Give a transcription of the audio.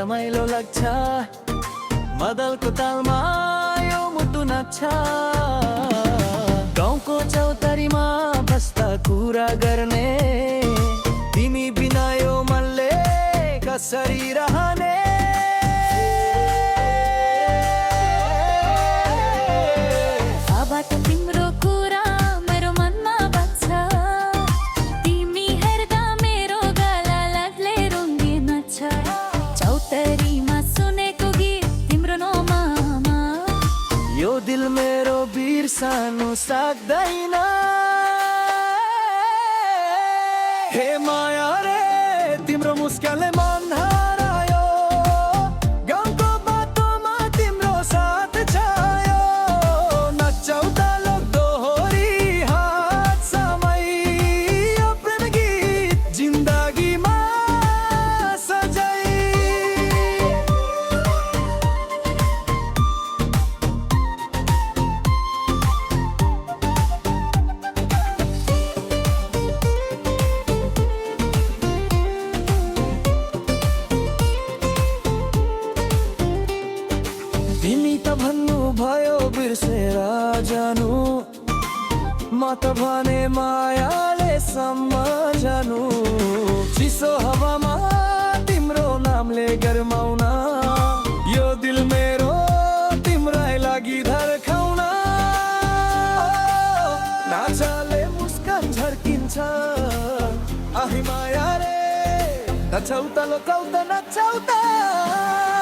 रमाइलो लाग्छ मदलको तालमा यो मुटु नाच्छ गाउँको चौतारीमा बस्दा कुरा गर्ने तिमी बिना यो मनले कसरी रहने तिम्रो कुरा मेरो मनमा बज्छ तिमी हेर्दा मेरो गला लाजले रुङ्गिन छ चौतारीमा सुनेको गीत तिम्रो नाममा यो दिल मेरो बिर्सनु सक्दैन हे माया रे तिम्रो मुस्कानले मन हरायो गाउँको बाटोमा तिम्रो साथ छायो नचाउ तालो दोहोरी हात समय यो प्रेम गीत जिन्दगीमा सजाई तिमी त भन्नु भयो बिर्सेर जानु म त भने मायाले सम्झनु चिसो हावामा तिम्रो नामले गरमाउन यो दिल मेरो तिम्रै लागि धर्काउन नाचाले मुस्कान झर्किन्छ आही माया रे नचाउ त लोकाउ त नचाउ त